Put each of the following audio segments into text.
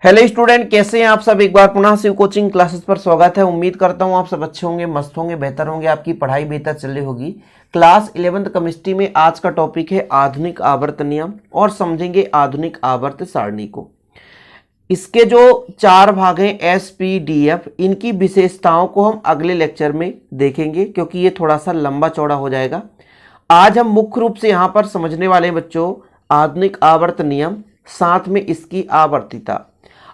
Hello student, कैसे हैं आप सब। एक बार पुनः शिव कोचिंग क्लासेस पर स्वागत है। उम्मीद करता हूं आप सब अच्छे होंगे, मस्त होंगे, बेहतर होंगे, आपकी पढ़ाई बेहतर चल रही होगी। क्लास 11th केमिस्ट्री में आज का टॉपिक है आधुनिक आवर्त नियम और समझेंगे आधुनिक आवर्त सारणी को। इसके जो 4 भाग हैं SPDF, इनकी विशेषताओं को हम अगले लेक्चर में देखेंगे क्योंकि ये थोड़ा सा लंबा चौड़ा हो जाएगा। आज हम मुख्य रूप से यहाँ पर समझने वाले हैं बच्चों आधुनिक आवर्त नियम, साथ में इसकी आवर्तिता।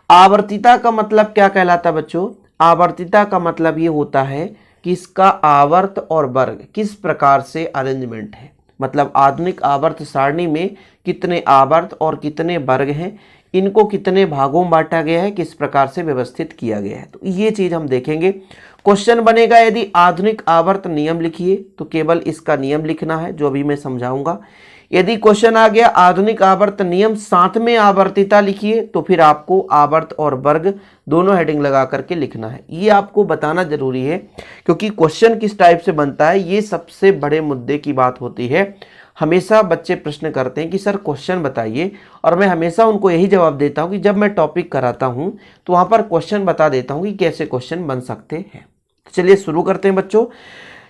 आवर्तिता का मतलब क्या कहलाता है बच्चों? आवर्तिता का मतलब ये होता है कि इसका आवर्त और वर्ग किस प्रकार से अरेंजमेंट है, मतलब आधुनिक आवर्त सारणी में कितने आवर्त और कितने वर्ग हैं, इनको कितने भागों में बांटा गया है, किस प्रकार से व्यवस्थित किया गया है। तो ये चीज हम देखेंगे। क्वेश्चन बनेगा यदि आधुनिक आवर्त नियम लिखिए तो केवल इसका नियम लिखना है जो अभी मैं समझाऊंगा। यदि क्वेश्चन आ गया आधुनिक आवर्त नियम साथ में आवर्तिता लिखिए तो फिर आपको आवर्त और वर्ग दोनों हेडिंग लगा करके लिखना है। ये आपको बताना जरूरी है क्योंकि क्वेश्चन किस टाइप से बनता है ये सबसे बड़े मुद्दे की बात होती है। हमेशा बच्चे प्रश्न करते हैं कि सर क्वेश्चन बताइए, और मैं हमेशा उनको यही जवाब देता हूं कि जब मैं टॉपिक कराता हूं तो वहां पर क्वेश्चन बता देता हूं कि कैसे क्वेश्चन बन सकते हैं। तो चलिए शुरू करते हैं बच्चों।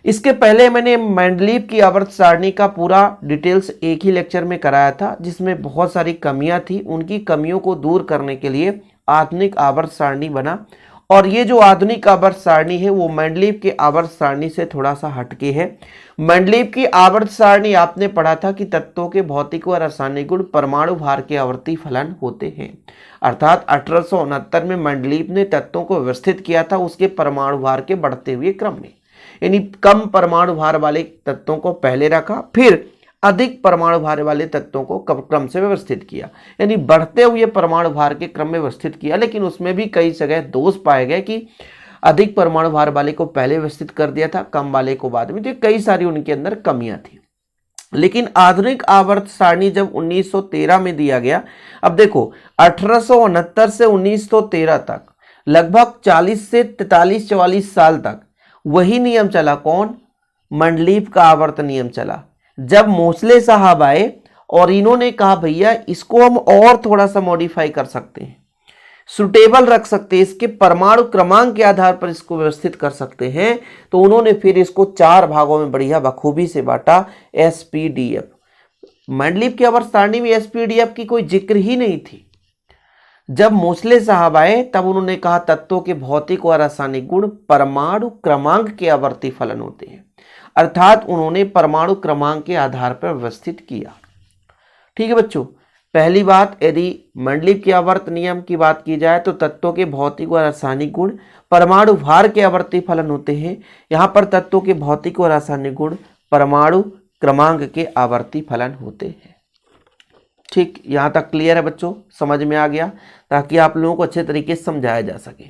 इसके पहले मैंने मेंडलीव की आवर्त सारणी का पूरा डिटेल्स एक ही लेक्चर में कराया था जिसमें बहुत सारी कमियां थी। उनकी कमियों को दूर करने के लिए आधुनिक आवर्त सारणी बना, और ये जो आधुनिक आवर्त सारणी है वो मेंडलीव के आवर्त सारणी से थोड़ा सा हटके है। मेंडलीव की आवर्त सारणी आपने पढ़ा था कि तत्वों के भौतिक व रासायनिक गुण परमाणु भार के आवर्ती फलन होते हैं। अर्थात 1869 में मेंडलीव ने तत्वों को व्यवस्थित किया था उसके परमाणु भार के बढ़ते हुए क्रम में, यानी कम परमाणु भार वाले तत्वों को पहले रखा, फिर अधिक परमाणु भार वाले तत्वों को क्रम से व्यवस्थित किया, यानी बढ़ते हुए परमाणु भार के क्रम में व्यवस्थित किया। लेकिन उसमें भी कई जगह दोष पाए गए कि अधिक परमाणु भार वाले को पहले व्यवस्थित कर दिया था, कम वाले को बाद में। तो कई सारी उनके अंदर कमियां थी। लेकिन आधुनिक आवर्त सारणी जब 1913 में दिया गया, अब देखो 1869 से 1913 तक लगभग 40 से 43-44 साल तक वही नियम चला। कौन? मेंडलीव का आवर्त नियम चला। जब मोसले साहब आए और इन्होंने कहा भैया इसको हम और थोड़ा सा मॉडिफाई कर सकते हैं, सुटेबल रख सकते हैं, इसके परमाणु क्रमांक के आधार पर इसको व्यवस्थित कर सकते हैं, तो उन्होंने फिर इसको 4 भागों में बढ़िया बखूबी से बांटा। SPDF, मेंडलीव की आवर्त सारणी में SPDF की कोई जिक्र ही नहीं थी। जब मोसले साहब आए तब उन्होंने कहा तत्वों के भौतिक और रासायनिक गुण परमाणु क्रमांक के आवर्ती फलन होते हैं, अर्थात उन्होंने परमाणु क्रमांक के आधार पर व्यवस्थित किया। ठीक है बच्चों, पहली बात, यदि मेंडलीव के आवर्त नियम की बात की जाए तो तत्वों के भौतिक और रासायनिक गुण परमाणु भार के आवर्ती फलन होते हैं। यहां पर तत्वों के भौतिक और रासायनिक गुण परमाणु क्रमांक के आवर्ती फलन होते हैं। ठीक, यहां तक क्लियर है बच्चों, समझ में आ गया, ताकि आप लोगों को अच्छे तरीके से समझाया जा सके।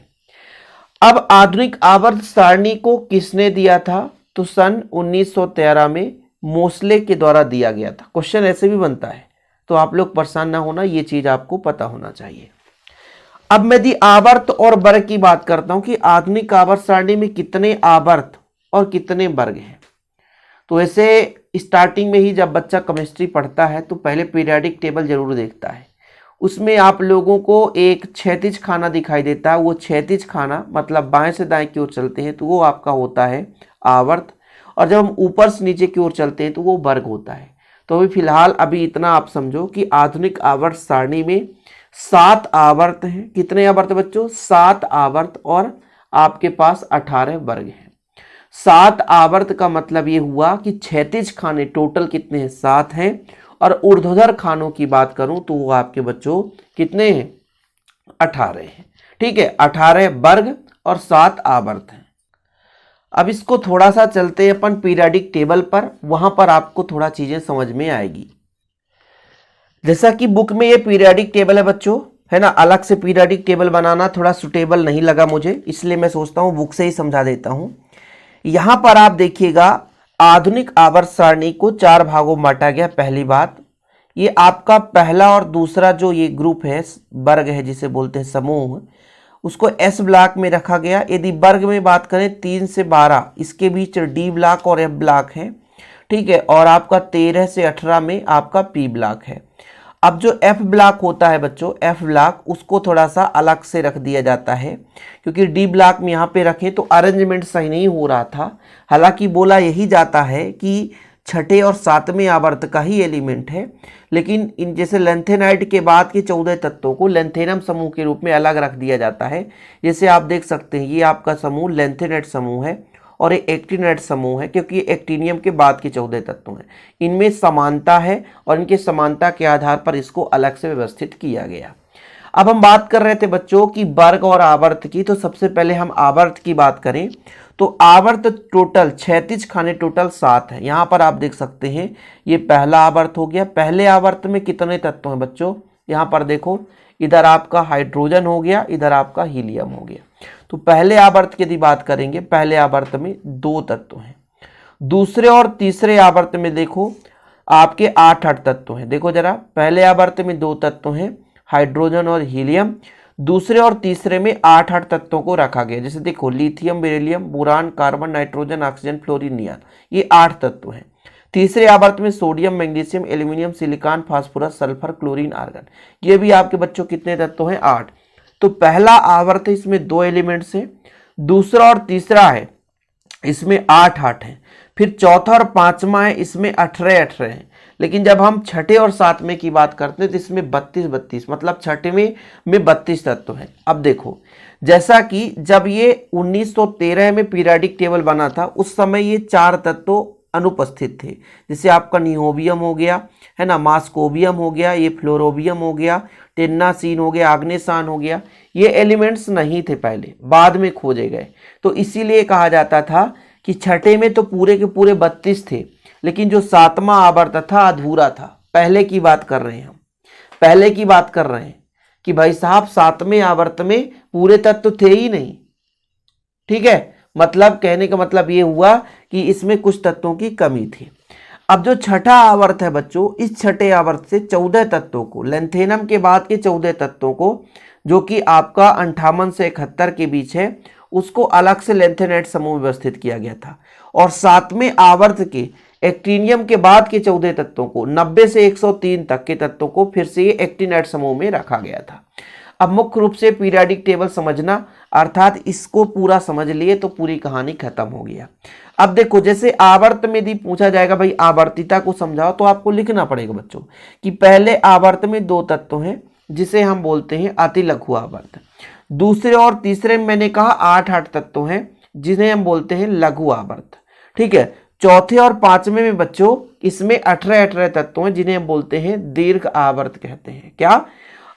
अब आधुनिक आवर्त सारणी को किसने दिया था? तो सन 1913 में मोसले के द्वारा दिया गया था। क्वेश्चन ऐसे भी बनता है, तो आप लोग परेशान ना होना, ये चीज आपको पता होना चाहिए। अब मैं यदि आवर्त और वर्ग की बात करता हूं कि आधुनिक आवर्त सारणी में कितने आवर्त और कितने वर्ग हैं, तो ऐसे स्टार्टिंग में ही जब बच्चा केमिस्ट्री पढ़ता है तो पहले पीरियोडिक टेबल जरूर देखता है। उसमें आप लोगों को एक क्षैतिज खाना दिखाई देता है। वो क्षैतिज खाना मतलब बाएं से दाएं की ओर चलते हैं तो वो आपका होता है आवर्त, और जब हम ऊपर से नीचे की ओर चलते हैं तो वो वर्ग होता है। तो अभी फिलहाल अभी इतना आप समझो कि आधुनिक आवर्त सारणी में 7 आवर्त हैं। कितने आवर्त बच्चों? 7 आवर्त, और आपके पास 18 वर्ग हैं। 7 आवर्त का मतलब ये हुआ कि क्षैतिज खाने टोटल कितने हैं? 7 हैं, और ऊर्ध्वाधर खानों की बात करूं तो वो आपके बच्चों कितने हैं? 18 हैं। ठीक है, 18 वर्ग और 7 आवर्त हैं। अब इसको थोड़ा सा चलते हैं अपन पीरियोडिक टेबल पर, वहां पर आपको थोड़ा चीजें समझ में आएगी। जैसा कि बुक में ये पीरियोडिक टेबल है बच्चों, है ना, अलग से पीरियोडिक टेबल बनाना थोड़ा सुटेबल नहीं लगा मुझे, इसलिए मैं सोचता हूं बुक से ही समझा देता हूं। यहां पर आप देखिएगा आधुनिक आवर्त सारणी को 4 भागों में बांटा गया। पहली बात, ये आपका पहला और दूसरा जो ये ग्रुप है, वर्ग है जिसे बोलते हैं समूह, उसको S ब्लॉक में रखा गया। यदि वर्ग में बात करें 3 से 12 इसके बीच D ब्लॉक और F ब्लॉक है। ठीक है, और आपका 13 से 18 में आपका P ब्लॉक है। अब जो F ब्लॉक होता है बच्चों, F ब्लॉक उसको थोड़ा सा अलग से रख दिया जाता है, क्योंकि डी ब्लॉक में यहाँ पे रखें तो अरेंजमेंट सही नहीं हो रहा था। हालांकि बोला यही जाता है कि छठे और सातवें आवर्त का ही एलिमेंट है, लेकिन इन जैसे लेंथेनाइट के बाद के 14 तत्वों को लेंथेनम समूह के रूप में अलग रख दिया जाता है। जैसे आप देख सकते हैं ये आपका समूह लेंथेनाइट समूह है और ये एक्टिनाइट समूह है, क्योंकि ये एक्टिनियम के बाद के 14 तत्व हैं। इनमें समानता है और इनके समानता के आधार पर इसको अलग से व्यवस्थित किया गया। अब हम बात कर रहे थे बच्चों की वर्ग और आवर्त की, तो सबसे पहले हम आवर्त की बात करें तो आवर्त टोटल 36 खाने टोटल 7 है। यहाँ पर आप देख सकते हैं ये पहला आवर्त हो गया। पहले आवर्त में कितने तत्व हैं बच्चों, यहाँ पर देखो, इधर आपका हाइड्रोजन हो गया, इधर आपका हीलियम हो गया। तो पहले आवर्त की यदि बात करेंगे, पहले आवर्त में 2 तत्व हैं। दूसरे और तीसरे आवर्त में देखो आपके 8 तत्व हैं। देखो जरा, पहले आवर्त में 2 तत्व हैं, हाइड्रोजन और हीलियम। दूसरे और तीसरे में 8 तत्वों को रखा गया। जैसे देखो lithium, beryllium, boron, carbon, nitrogen, oxygen, fluorine, neon, ये 8 तत्व हैं। तीसरे आवर्त में sodium, magnesium, aluminium, silicon, phosphorus, sulphur, chlorine, argon, ये भी आपके बच्चों कितने तत्व हैं, 8। तो पहला आवर्त है, इसमें 2 एलिमेंट्स हैं। दूसरा और तीसरा है, इसमें 8 है। फिर चौथा और पांचवा है, इसमें 18 हैं। लेकिन जब हम छठे और सातवें की बात करते हैं तो इसमें 32 मतलब छठवें में 32 तत्व हैं। अब देखो, जैसा कि जब ये 1913 में पीरियोडिक टेबल बना था, उस समय ये 4 तत्व अनुपस्थित थे। जैसे आपका नियोबियम हो गया, है ना, मास्कोबियम हो गया, ये फ्लोरोबियम हो गया, टेन्नासीन हो गया, आग्नेसान हो गया, ये एलिमेंट्स नहीं थे पहले, बाद में खोजे गए। तो इसीलिए कहा जाता था कि छठे में तो पूरे के पूरे 32 थे, लेकिन जो सातवां आवर्त था अधूरा था। पहले की बात कर रहे हैं हम, पहले की बात कर रहे हैं कि भाई साहब सातवें आवर्त में पूरे तत्व थे ही नहीं। ठीक है, मतलब कहने का मतलब ये हुआ कि इसमें कुछ तत्वों की कमी थी। अब जो छठा आवर्त है बच्चों, इस छठे आवर्त से 14 तत्वों को, लेंथेनम के बाद के 14 तत्वों को, जो कि आपका 58 से 71 के बीच है, उसको अलग से लेंथेनाइट समूह व्यवस्थित किया गया था। और सातवें आवर्त के एक्टिनियम के बाद के 14 तत्वों को, 90 से 103 तक के तत्वों को फिर से ये एक्टिनाइट समूह में रखा गया था। अब मुख्य रूप से पीरियोडिक टेबल समझना, अर्थात इसको पूरा समझ लिए तो पूरी कहानी खत्म हो गया। अब देखो, जैसे आवर्त में यदि पूछा जाएगा भाई आवर्तिता को समझाओ, तो आपको लिखना पड़ेगा बच्चों कि पहले आवर्त में 2 तत्व हैं, जिसे हम बोलते हैं अति लघु आवर्त। दूसरे और तीसरे में मैंने कहा 8 तत्व हैं, जिन्हें हम बोलते हैं लघु आवर्त। ठीक है, चौथे और पांचवें में बच्चों इसमें 18 तत्व हैं, जिन्हें हम बोलते हैं दीर्घ आवर्त कहते हैं। क्या?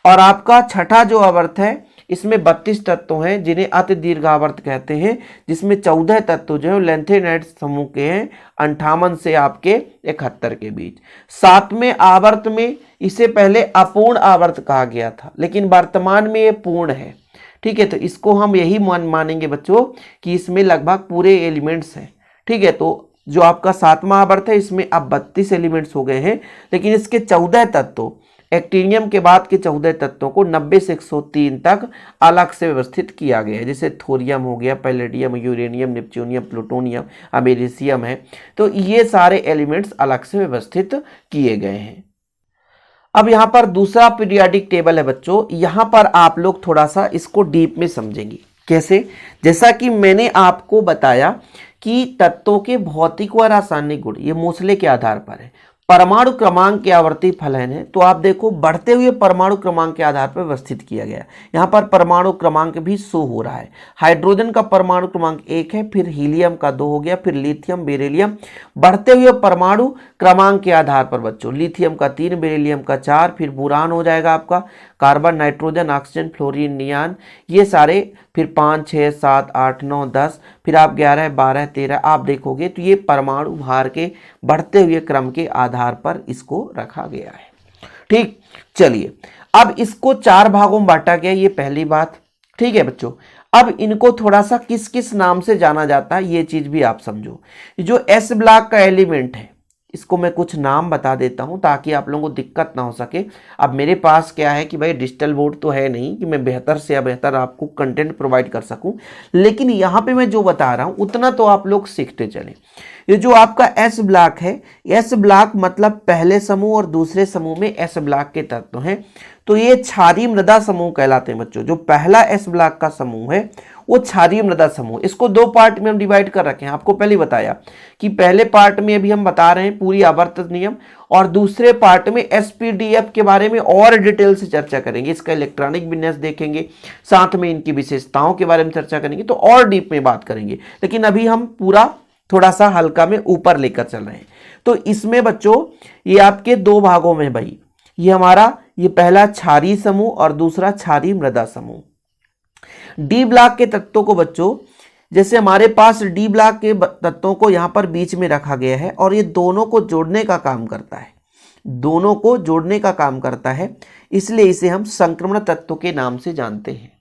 और आपका छठा जो आवर्त है, इसमें 32 तत्व हैं, जिन्हें अति दीर्घ आवर्त कहते हैं, जिसमें 14 तत्व जो है लेंथेनाइट समूह के हैं, 58 से आपके 71 के बीच। सातवें आवर्त में इसे पहले अपूर्ण आवर्त कहा गया था, लेकिन वर्तमान में ये पूर्ण है। ठीक है, तो इसको हम यही मानेंगे बच्चों कि इसमें लगभग पूरे एलिमेंट्स हैं। ठीक है, तो जो आपका सातवां आवर्त है, इसमें अब 32 एलिमेंट्स हो गए हैं, लेकिन इसके 14 तत्व, एक्टिनियम के बाद के 14 तत्वों को 90 से 103 तक अलग से व्यवस्थित किया गया है। जैसे थोरियम हो गया, palladium, uranium, neptunium, plutonium, americium है, तो ये सारे एलिमेंट्स अलग से व्यवस्थित किए गए हैं। अब यहाँ पर दूसरा पीरियोडिक टेबल है बच्चों, यहाँ पर आप लोग थोड़ा सा इसको डीप में समझेंगे। कैसे? जैसा कि मैंने आपको बताया कि तत्वों के भौतिक व रासायनिक गुण ये मोसले के आधार पर है। परमाणु क्रमांक के आवर्ती फलन है, तो आप देखो बढ़ते हुए परमाणु क्रमांक के आधार पर व्यवस्थित किया गया। यहाँ पर परमाणु क्रमांक भी शो हो रहा है। हाइड्रोजन का परमाणु क्रमांक 1 है, फिर हीलियम का 2 हो गया, फिर लिथियम, बेरिलियम, बढ़ते हुए परमाणु क्रमांक के आधार पर बच्चों लिथियम का 3, बेरिलियम का 4, फिर बोरान हो जाएगा आपका, carbon, nitrogen, oxygen, fluorine, neon, ये सारे, फिर 5, 6, 7, 8, 9, 10, फिर आप 11, 12, 13 आप देखोगे तो ये परमाणु भार के बढ़ते हुए क्रम के आधार पर इसको रखा गया है। ठीक, चलिए अब इसको 4 भागों में बांटा गया, ये पहली बात। ठीक है बच्चों, अब इनको थोड़ा सा किस किस नाम से जाना जाता है ये चीज भी आप समझो। जो एस ब्लॉक का एलिमेंट है, इसको मैं कुछ नाम बता देता हूं ताकि आप लोगों को दिक्कत ना हो सके। अब मेरे पास क्या है कि भाई डिजिटल बोर्ड तो है नहीं कि मैं बेहतर से या बेहतर आपको कंटेंट प्रोवाइड कर सकूं, लेकिन यहाँ पे मैं जो बता रहा हूं उतना तो आप लोग सीखते चलें। ये जो आपका एस ब्लॉक है, एस ब्लॉक मतलब पहले समूह और दूसरे समूह में एस ब्लॉक के तत्व हैं, तो ये क्षारीय मृदा समूह कहलाते हैं बच्चों। जो पहला एस ब्लॉक का समूह है वो क्षारीय मृदा समूह। इसको दो पार्ट में हम डिवाइड कर रखे हैं। आपको पहले बताया कि पहले पार्ट में अभी हम बता रहे हैं पूरी आवर्त नियम, और दूसरे पार्ट में एसपीडीएफ के बारे में और डिटेल से चर्चा करेंगे। इसका इलेक्ट्रॉनिक विन्यास देखेंगे, साथ में इनकी विशेषताओं के बारे में चर्चा करेंगे, तो और डीप में बात करेंगे। लेकिन अभी हम पूरा थोड़ा सा हल्का में ऊपर लेकर चल रहे हैं। तो इसमें बच्चों ये आपके दो भागों में भाई, ये हमारा ये पहला क्षारीय समूह और दूसरा क्षारीय मृदा समूह। डी ब्लॉक के तत्वों को बच्चों, जैसे हमारे पास डी ब्लॉक के तत्वों को यहां पर बीच में रखा गया है और ये दोनों को जोड़ने का काम करता है, दोनों को जोड़ने का काम करता है, इसलिए इसे हम संक्रमण तत्व के नाम से जानते हैं।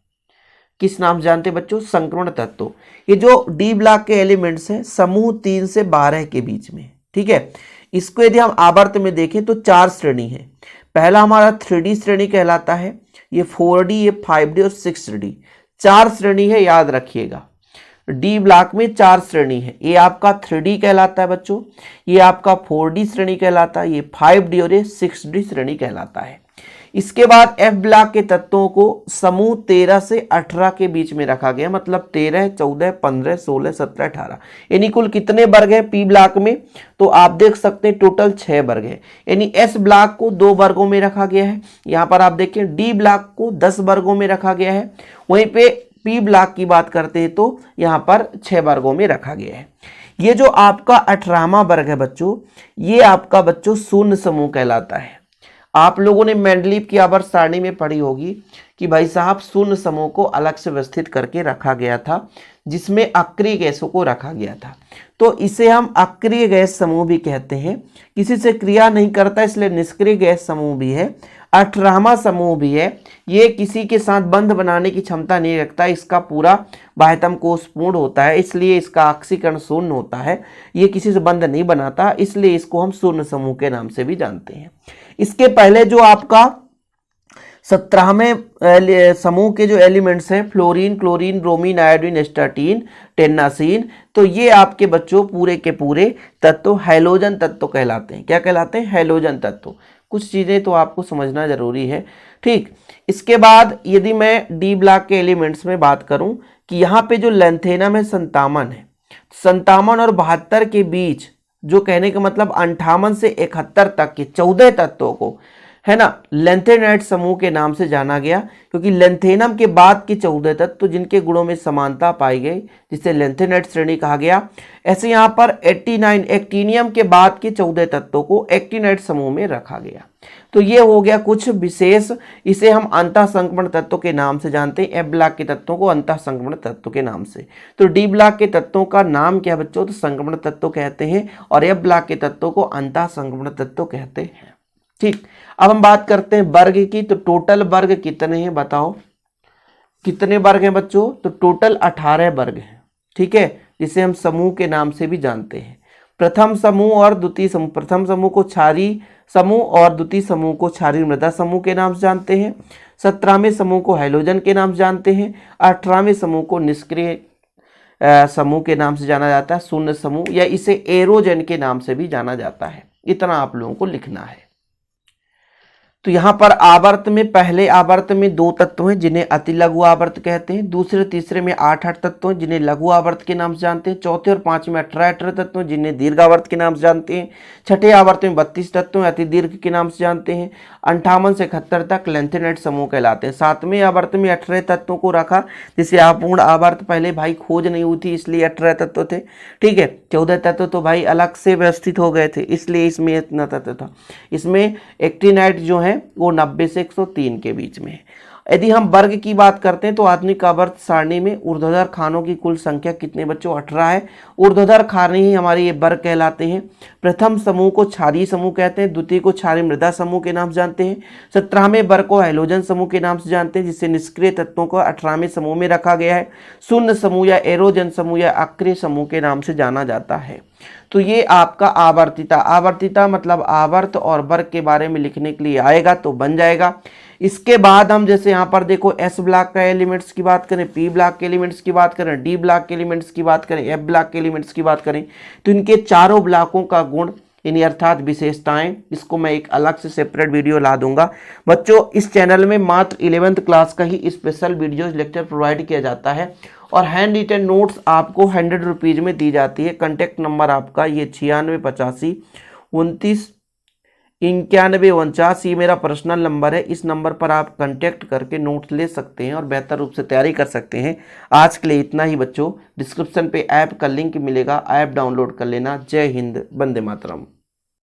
किस नाम से जानते हैं बच्चों? संक्रमण तत्व। ये जो डी ब्लॉक के एलिमेंट्स हैं समूह 3 से 12 के बीच में, ठीक है। इसको यदि हम आवर्त में देखें तो 4 श्रेणी है। पहला हमारा 3D श्रेणी कहलाता है, ये 4D, ये 5D और 6D, 4 श्रेणी है, याद रखिएगा। डी ब्लॉक में 4 श्रेणी है। ये आपका 3D कहलाता है बच्चों, ये आपका 4D श्रेणी कहलाता है, ये 5D और ये 6D श्रेणी कहलाता है। इसके बाद एफ ब्लॉक के तत्वों को समूह 13 से 18 के बीच में रखा गया, मतलब 13, 14, 15, 16, 17, 18, यानी कुल कितने वर्ग है पी ब्लॉक में? तो आप देख सकते हैं टोटल 6 वर्ग है। यानी एस ब्लॉक को 2 वर्गों में रखा गया है। यहाँ पर आप देखें डी ब्लॉक को 10 वर्गों में रखा गया है, वहीं पे पी ब्लॉक की बात करते हैं तो यहाँ पर 6 वर्गों में रखा गया है। ये जो आपका 18वां वर्ग है बच्चों, ये आपका बच्चों शून्य समूह कहलाता है। आप लोगों ने मेंडलीव की आवर्त सारणी में पढ़ी होगी कि भाई साहब शून्य समूह को अलग से व्यवस्थित करके रखा गया था, जिसमें अक्रिय गैसों को रखा गया था। तो इसे हम अक्रिय गैस समूह भी कहते हैं। किसी से क्रिया नहीं करता इसलिए निष्क्रिय गैस समूह भी है। 18वां समूह भी है, ये किसी के साथ बंध बनाने की क्षमता नहीं रखता, इसका पूरा बाह्यतम कोश पूर्ण होता है, इसलिए इसका ऑक्सीकरण शून्य होता है। ये किसी से बंध नहीं बनाता, इसलिए इसको हम शून्य समूह के नाम से भी जानते हैं। इसके पहले जो आपका 17वें समूह के जो एलिमेंट्स हैं fluorine, chlorine, bromine, iodine, astatine, tennessine, तो ये आपके बच्चों पूरे के पूरे तत्व हैलोजन तत्व कहलाते हैं। क्या कहलाते हैं? हैलोजन तत्व। कुछ चीज़ें तो आपको समझना जरूरी है, ठीक। इसके बाद यदि मैं डी ब्लॉक के एलिमेंट्स में बात करूं कि यहाँ पे जो लेंथेनम है 57 है, 57 और 72 के बीच, जो कहने का मतलब 58 से 71 तक के 14 तत्वों को है ना लेंथेनाइट समूह के नाम से जाना गया, क्योंकि लेंथेनम के बाद के 14 तत्व जिनके गुणों में समानता पाई गई जिसे लेंथेनाइट श्रेणी कहा गया। ऐसे यहाँ पर 89 एक्टिनियम के बाद के 14 तत्वों को एक्टिनाइट समूह में रखा गया। तो ये हो गया कुछ विशेष, इसे हम अंतः संक्रमण तत्व के नाम से जानते हैं। एफ ब्लॉक के तत्वों को अंतः संक्रमण तत्व के नाम से। तो डी ब्लॉक के तत्वों का नाम क्या बच्चों? तो संक्रमण तत्व कहते हैं, और एफ ब्लॉक के तत्वों को अंतः संक्रमण तत्व कहते हैं, ठीक। अब हम बात करते हैं वर्ग की। तो टोटल वर्ग कितने हैं बताओ? कितने वर्ग हैं बच्चों? तो टोटल 18 वर्ग हैं, ठीक है, जिसे हम समूह के नाम से भी जानते हैं। प्रथम समूह और द्वितीय समूह, प्रथम समूह को क्षारीय समूह और द्वितीय समूह को क्षारीय मृदा समूह के नाम से जानते हैं। 17वें समूह को हैलोजन के नाम से जानते हैं। 18वें समूह को निष्क्रिय समूह के नाम से जाना जाता है, शून्य समूह, या इसे एरोजन के नाम से भी जाना जाता है। इतना आप लोगों को लिखना है। तो यहाँ पर आवर्त में पहले आवर्त में 2 तत्व हैं जिन्हें अति लघु आवर्त कहते हैं। दूसरे तीसरे में 8 तत्व हैं जिन्हें लघु आवर्त के नाम से जानते हैं। चौथे और 5वें में 18 तत्व हैं जिन्हें दीर्घ आवर्त के नाम से जानते हैं। छठे आवर्त में 32 तत्व अति दीर्घ के नाम से जानते हैं। 58 से 71 तक लेंथेनाइट समूह कहलाते हैं। 7वें आवर्त में 18 तत्वों को रखा, जिसे अपूर्ण आवर्त पहले भाई खोज नहीं हुई थी इसलिए 18 तत्व थे, ठीक है। 14 तत्व तो भाई अलग से व्यवस्थित हो गए थे इसलिए इसमें इतना तत्व था। इसमें एक्टिनाइट जो है वो 90 से 103 के बीच में है। यदि हम वर्ग की बात करते हैं तो आधुनिक आवर्त सारणी में ऊर्ध्वाधर खानों की कुल संख्या कितने बच्चों? 18 है। ऊर्ध्वाधर खाने ही हमारे ये वर्ग कहलाते हैं। प्रथम समूह को क्षारीय समूह कहते हैं, द्वितीय को क्षारीय मृदा समूह के नाम से जानते हैं। 17वें वर्ग को हैलोजन समूह के नाम से जानते हैं, जिससे निष्क्रिय तत्वों को 18वें समूह में रखा गया है। शून्य समूह या एरोजन समूह या अक्रिय समूह के नाम से जाना जाता है। तो ये आपका आवर्तिता, आवर्तिता मतलब आवर्त और वर्ग के बारे में लिखने के लिए आएगा तो बन जाएगा। इसके बाद हम जैसे यहाँ पर देखो एस ब्लॉक का एलिमेंट्स की बात करें, पी ब्लॉक के एलिमेंट्स की बात करें, डी ब्लॉक के एलिमेंट्स की बात करें, एफ ब्लॉक के एलिमेंट्स की बात करें, तो इनके चारों ब्लॉकों का गुण यानी अर्थात विशेषताएं, इसको मैं एक अलग से सेपरेट वीडियो ला दूंगा। बच्चों इस चैनल में मात्र 11th क्लास का ही स्पेशल वीडियोज लेक्चर प्रोवाइड किया जाता है और हैंड रिटन नोट्स आपको 100 रुपीज़ में दी जाती है। कॉन्टैक्ट नंबर आपका ये 9685299149, ये मेरा पर्सनल नंबर है। इस नंबर पर आप कांटेक्ट करके नोट्स ले सकते हैं और बेहतर रूप से तैयारी कर सकते हैं। आज के लिए इतना ही बच्चों। डिस्क्रिप्शन पे ऐप का लिंक मिलेगा, ऐप डाउनलोड कर लेना। जय हिंद, वंदे मातरम।